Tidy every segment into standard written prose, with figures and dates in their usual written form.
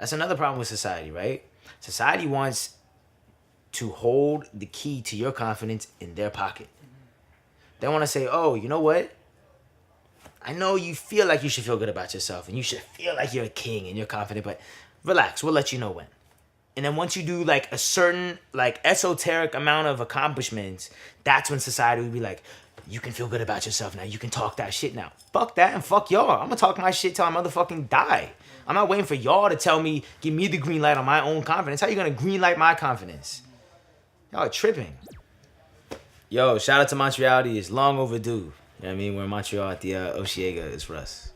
That's another problem with society, right? Society wants to hold the key to your confidence in their pocket. They want to say, oh, you know what? I know you feel like you should feel good about yourself and you should feel like you're a king and you're confident, but relax, we'll let you know when. And then once you do like a certain like esoteric amount of accomplishments, that's when society will be like, you can feel good about yourself now. You can talk that shit now. Fuck that and fuck y'all. I'm gonna talk my shit till I motherfucking die. I'm not waiting for y'all to tell me, give me the green light on my own confidence. How you gonna green light my confidence? Y'all are tripping. Yo, shout out to Montreality. It's long overdue. You know what I mean? We're in Montreal at the Oshiega. It's Russ.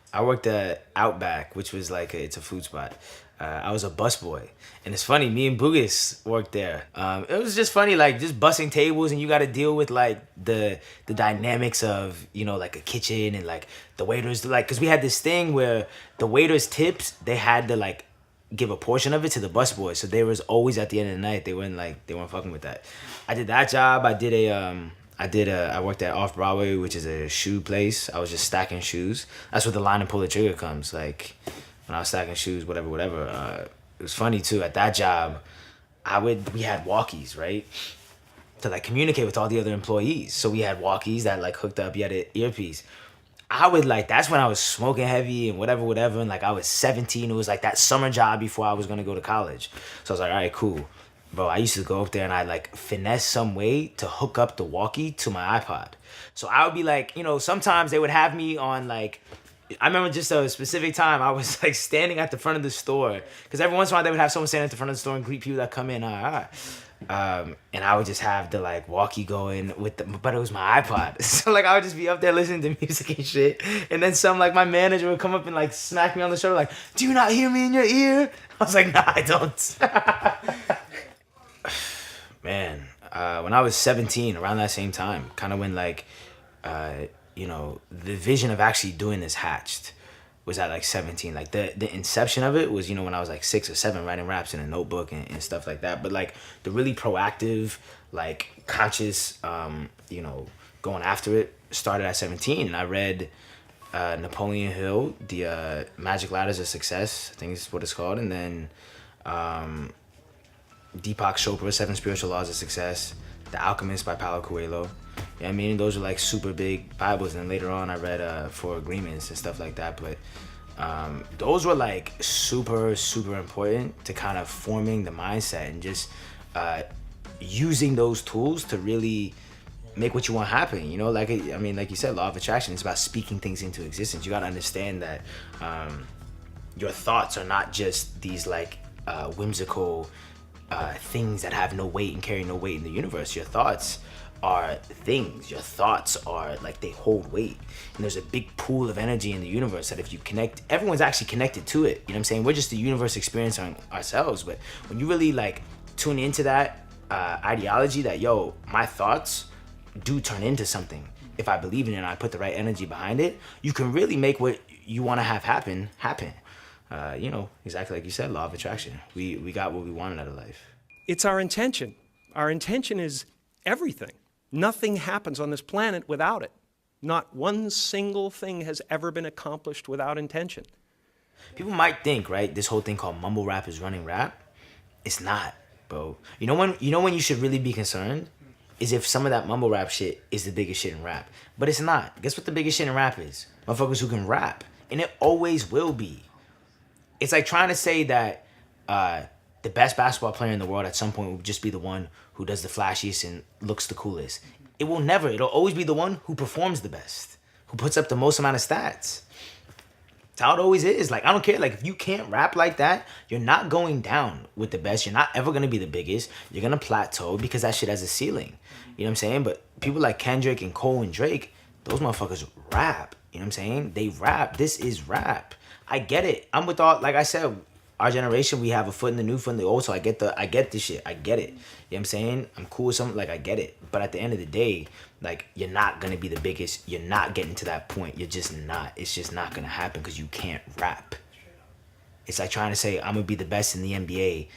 I worked at Outback, which was like it's a food spot. I was a busboy, and it's funny. Me and Bugis worked there. It was just funny, like just bussing tables, and you got to deal with like the dynamics of like a kitchen and like the waiters, like because we had this thing where the waiters' tips they had to like give a portion of it to the busboys, so they was always at the end of the night they weren't fucking with that. I did that job. I worked at Off Broadway, which is a shoe place. I was just stacking shoes. That's where the line and pull the trigger comes. Like when I was stacking shoes, whatever. It was funny too. At that job, we had walkies, right? To like communicate with all the other employees. So we had walkies that like hooked up. You had an earpiece. That's when I was smoking heavy and whatever. And like I was 17. It was like that summer job before I was gonna go to college. So I was like, all right, cool. Bro, I used to go up there and I'd like finesse some way to hook up the walkie to my iPod. So I would be like, sometimes they would have me on like, I remember just a specific time I was like standing at the front of the store. Because every once in a while they would have someone stand at the front of the store and greet people that come in. And I would just have the like walkie going but it was my iPod. So like I would just be up there listening to music and shit. And then like my manager would come up and like smack me on the shoulder like, do you not hear me in your ear? I was like, nah, I don't. Man, when I was 17, around that same time, kind of when like, the vision of actually doing this hatched was at like 17. Like the inception of it was, when I was like 6 or 7, writing raps in a notebook and stuff like that. But like the really proactive, like conscious, going after it started at 17. And I read Napoleon Hill, the Magic Ladders of Success, I think is what it's called. And then Deepak Chopra, 7 Spiritual Laws of Success, The Alchemist by Paulo Coelho. You know what I mean? Those are like super big Bibles. And then later on I read 4 Agreements and stuff like that. But those were like super, super important to kind of forming the mindset and just using those tools to really make what you want happen. Like you said, law of attraction, it's about speaking things into existence. You got to understand that your thoughts are not just these like whimsical things that have no weight and carry no weight in the universe. Your thoughts are things. Your thoughts are like, they hold weight. And there's a big pool of energy in the universe that if you connect, everyone's actually connected to it. You know what I'm saying? We're just the universe experiencing ourselves. But when you really like tune into that ideology that, my thoughts do turn into something. If I believe in it and I put the right energy behind it, you can really make what you want to have happen. Exactly like you said, law of attraction. We got what we wanted out of life. It's our intention. Our intention is everything. Nothing happens on this planet without it. Not one single thing has ever been accomplished without intention. People might think, right, this whole thing called mumble rap is running rap. It's not, bro. You know when you should really be concerned? Is if some of that mumble rap shit is the biggest shit in rap. But it's not. Guess what the biggest shit in rap is? Motherfuckers who can rap. And it always will be. It's like trying to say that the best basketball player in the world at some point will just be the one who does the flashiest and looks the coolest. It will never. It'll always be the one who performs the best, who puts up the most amount of stats. That's how it always is. Like, I don't care. Like, if you can't rap like that, you're not going down with the best. You're not ever going to be the biggest. You're going to plateau because that shit has a ceiling. You know what I'm saying? But people like Kendrick and Cole and Drake, those motherfuckers rap. You know what I'm saying? They rap. This is rap. I get it. I'm with all, like I said, our generation, we have a foot in the new, foot in the old. So I get the shit. I get it. You know what I'm saying? I'm cool with something, like, I get it. But at the end of the day, like, you're not gonna be the biggest. You're not getting to that point. You're just not. It's just not gonna happen because you can't rap. It's like trying to say I'm gonna be the best in the NBA,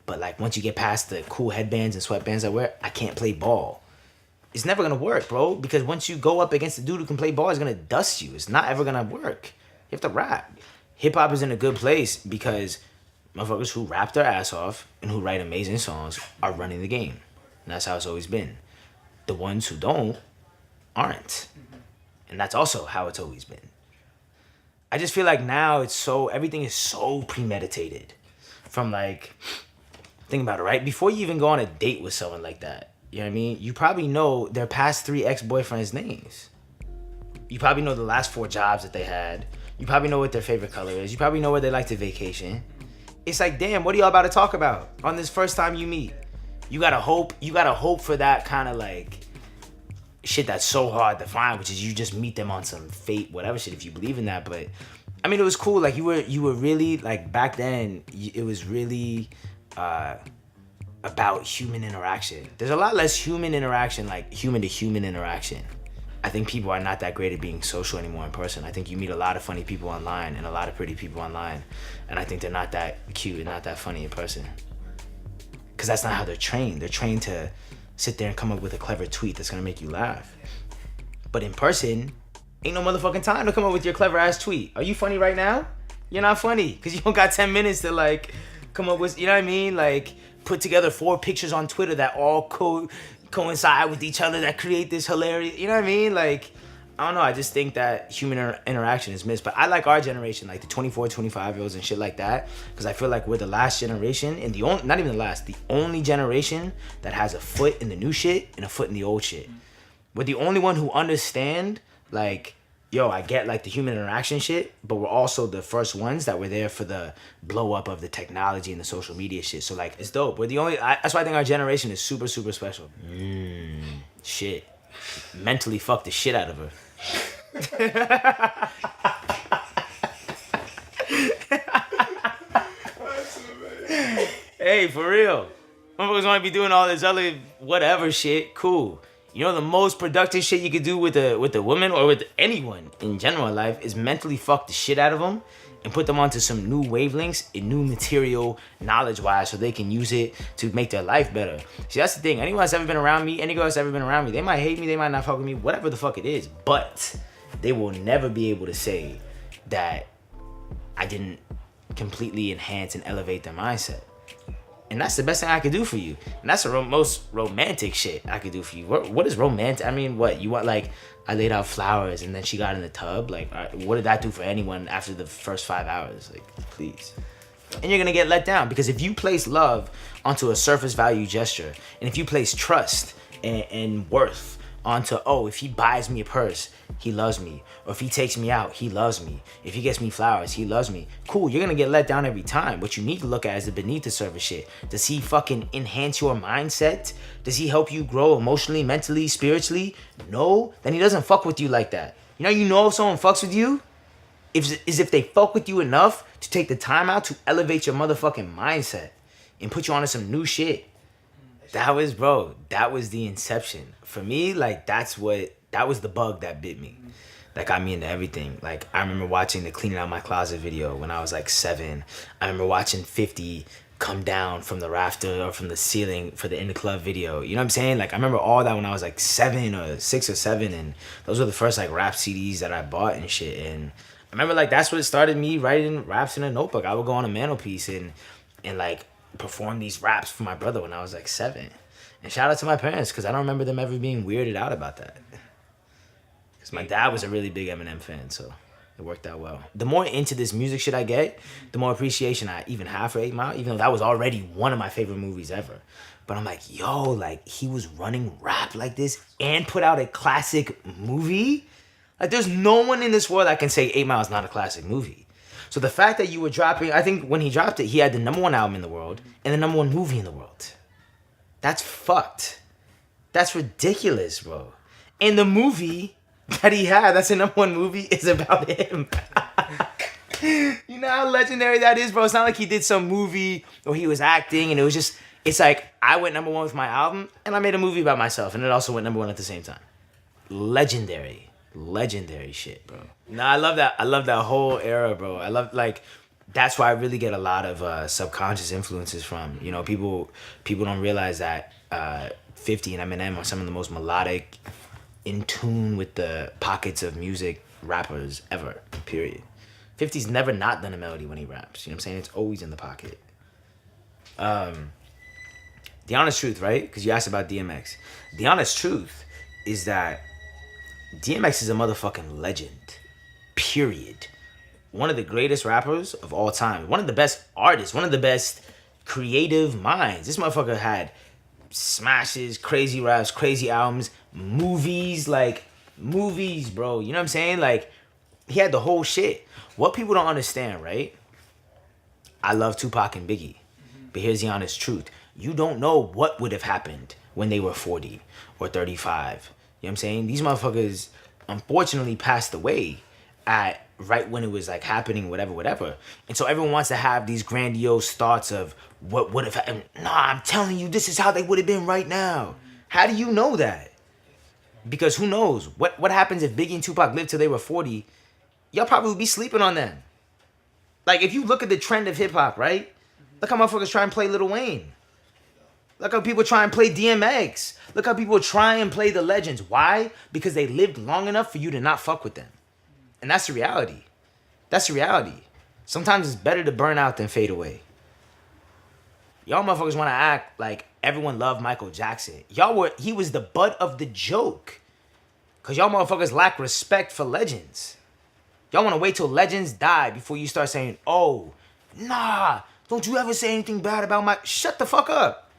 but like once you get past the cool headbands and sweatbands I wear, I can't play ball. It's never gonna work, bro. Because once you go up against a dude who can play ball, he's gonna dust you. It's not ever gonna work. You have to rap. Hip hop is in a good place because motherfuckers who rap their ass off and who write amazing songs are running the game. And that's how it's always been. The ones who don't aren't. And that's also how it's always been. I just feel like now everything is so premeditated. From like, think about it, right? Before you even go on a date with someone like that, you know what I mean? You probably know their past 3 ex-boyfriends' names. You probably know the last 4 jobs that they had. You probably know what their favorite color is. You probably know where they like to vacation. It's like, damn, what are y'all about to talk about on this first time you meet? You gotta hope for that kind of like shit that's so hard to find, which is you just meet them on some fate, whatever shit, if you believe in that. But I mean, it was cool. Like you were really, like, back then, it was really about human interaction. There's a lot less human interaction, like human to human interaction. I think people are not that great at being social anymore in person. I think you meet a lot of funny people online and a lot of pretty people online, and I think they're not that cute and not that funny in person. Because that's not how they're trained. They're trained to sit there and come up with a clever tweet that's gonna make you laugh. But in person, ain't no motherfucking time to come up with your clever ass tweet. Are you funny right now? You're not funny because you don't got 10 minutes to like come up with, you know what I mean? Like put together 4 pictures on Twitter that all coincide with each other that create this hilarious, you know what I mean? Like, I don't know. I just think that human interaction is missed. But I like our generation, like the 24, 25-year-olds and shit like that, because I feel like we're the last generation, and not even the last, the only generation that has a foot in the new shit and a foot in the old shit. We're the only one who understand, like, yo, I get like the human interaction shit, but we're also the first ones that were there for the blow up of the technology and the social media shit. So like, it's dope. We're the only, that's why I think our generation is super, super special. Shit. Mentally fucked the shit out of her. Hey, for real. Motherfuckers want to be doing all this other whatever shit. Cool. You know, the most productive shit you could do with a woman or with anyone in general in life is mentally fuck the shit out of them and put them onto some new wavelengths and new material knowledge-wise so they can use it to make their life better. See, that's the thing. Anyone that's ever been around me, any girl that's ever been around me, they might hate me, they might not fuck with me, whatever the fuck it is, but they will never be able to say that I didn't completely enhance and elevate their mindset. And that's the best thing I could do for you. And that's the most romantic shit I could do for you. What is romantic? I mean, what? You want, like, I laid out flowers and then she got in the tub? Like, what did that do for anyone after the first 5 hours? Like, please. And you're going to get let down. Because if you place love onto a surface value gesture, and if you place trust and worth onto, oh, if he buys me a purse, he loves me. Or if he takes me out, he loves me. If he gets me flowers, he loves me. Cool, you're gonna get let down every time. What you need to look at is the beneath the surface shit. Does he fucking enhance your mindset? Does he help you grow emotionally, mentally, spiritually? No? Then he doesn't fuck with you like that. You know if someone fucks with you? If they fuck with you enough to take the time out to elevate your motherfucking mindset and put you onto some new shit. That was the inception. For me, like, that was the bug that bit me. That got me into everything. Like, I remember watching the Cleaning Out My Closet video when I was like 7. I remember watching 50 come down from the rafter or from the ceiling for the In the Club video. You know what I'm saying? Like, I remember all that when I was like 7 or 6 or 7. And those were the first like rap CDs that I bought and shit. And I remember like that's what it started me writing raps in a notebook. I would go on a mantelpiece and like perform these raps for my brother when I was like 7. And shout out to my parents, because I don't remember them ever being weirded out about that. Because my dad was a really big Eminem fan, so it worked out well. The more into this music shit I get, the more appreciation I even have for 8 Mile, even though that was already one of my favorite movies ever. But I'm like, yo, like, he was running rap like this and put out a classic movie? Like, there's no one in this world that can say 8 Mile is not a classic movie. So the fact that you were dropping, I think when he dropped it, he had the #1 album in the world and the #1 movie in the world. That's fucked. That's ridiculous, bro. And the movie that he had, that's the #1 movie, is about him. You know how legendary that is, bro? It's not like he did some movie or he was acting and it was just, it's like I went #1 with my album and I made a movie about myself and it also went #1 at the same time. Legendary. Legendary shit, bro. No, I love that. I love that whole era, bro. I love, like, that's why I really get a lot of subconscious influences from. You know, people don't realize that 50 and Eminem are some of the most melodic, in tune with the pockets of music rappers ever, period. 50's never not done a melody when he raps. You know what I'm saying? It's always in the pocket. The honest truth, right? Because you asked about DMX. The honest truth is that DMX is a motherfucking legend. Period. One of the greatest rappers of all time. One of the best artists. One of the best creative minds. This motherfucker had smashes, crazy raps, crazy albums, movies, bro. You know what I'm saying? Like, he had the whole shit. What people don't understand, right? I love Tupac and Biggie. But here's the honest truth. You don't know what would have happened when they were 40 or 35. You know what I'm saying? These motherfuckers unfortunately passed away at right when it was like happening, whatever. And so everyone wants to have these grandiose thoughts of what would have happened. Nah, I'm telling you, this is how they would have been right now. How do you know that? Because who knows? What happens if Biggie and Tupac lived till they were 40? Y'all probably would be sleeping on them. Like, if you look at the trend of hip-hop, right? Look how motherfuckers try and play Lil Wayne. Look how people try and play DMX. Look how people try and play the legends. Why? Because they lived long enough for you to not fuck with them. And that's the reality. That's the reality. Sometimes it's better to burn out than fade away. Y'all motherfuckers want to act like everyone loved Michael Jackson. He was the butt of the joke. Because y'all motherfuckers lack respect for legends. Y'all want to wait till legends die before you start saying, oh, nah, don't you ever say anything bad about Mike. Shut the fuck up.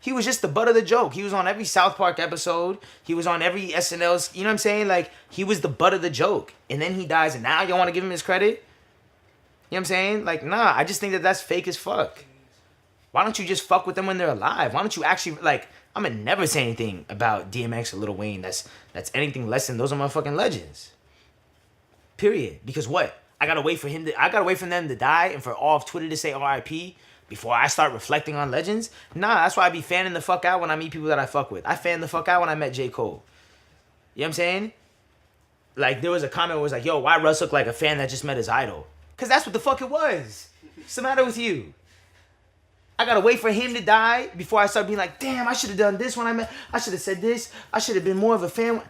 He was just the butt of the joke. He was on every South Park episode. He was on every SNL. You know what I'm saying? Like, he was the butt of the joke. And then he dies, and now y'all want to give him his credit? You know what I'm saying? Like, nah, I just think that that's fake as fuck. Why don't you just fuck with them when they're alive? Why don't you actually, like, I'm going to never say anything about DMX or Lil Wayne that's anything less than those are motherfucking legends. Period. Because what? I gotta wait for them to die and for all of Twitter to say RIP before I start reflecting on legends? Nah, that's why I be fanning the fuck out when I meet people that I fuck with. I fanned the fuck out when I met J. Cole. You know what I'm saying? Like, there was a comment where it was like, yo, why Russ look like a fan that just met his idol? Because that's what the fuck it was. What's the matter with you? I gotta wait for him to die before I start being like, damn, I should have done this when I met. I should have said this. I should have been more of a fan.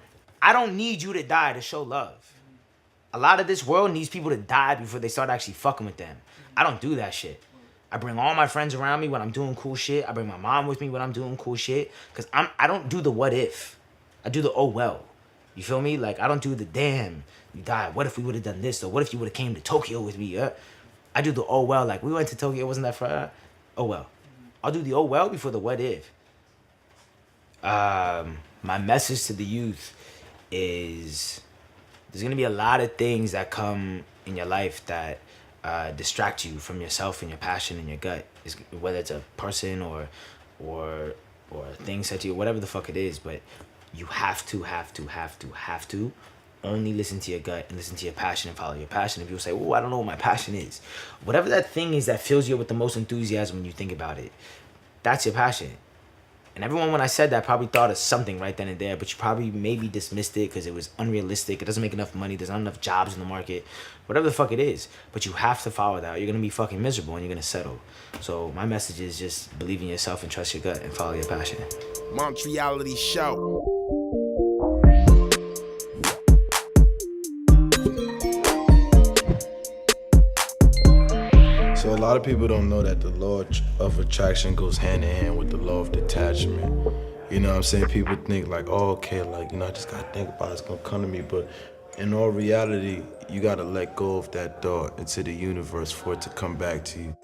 I don't need you to die to show love. A lot of this world needs people to die before they start actually fucking with them. I don't do that shit. I bring all my friends around me when I'm doing cool shit. I bring my mom with me when I'm doing cool shit. Because I don't do the what if. I do the oh well. You feel me? Like, I don't do the damn, you died. What if we would have done this? Or what if you would have came to Tokyo with me? I do the oh well. Like, we went to Tokyo. Wasn't that for oh well. I'll do the oh well before the what if. My message to the youth is there's going to be a lot of things that come in your life that distract you from yourself and your passion and your gut. Whether it's a person or things that you, whatever the fuck it is, but you have to only listen to your gut and listen to your passion and follow your passion. And people say, oh, I don't know what my passion is. Whatever that thing is that fills you with the most enthusiasm when you think about it, that's your passion. And everyone, when I said that, probably thought of something right then and there, but you probably maybe dismissed it because it was unrealistic. It doesn't make enough money. There's not enough jobs in the market. Whatever the fuck it is. But you have to follow that. You're going to be fucking miserable and you're going to settle. So my message is just believe in yourself and trust your gut and follow your passion. MONTREALITY Show. So a lot of people don't know that the law of attraction goes hand in hand with the law of detachment. You know what I'm saying? People think like, oh, okay, like, you know, I just gotta think about it, it's gonna come to me. But in all reality, you gotta let go of that thought into the universe for it to come back to you.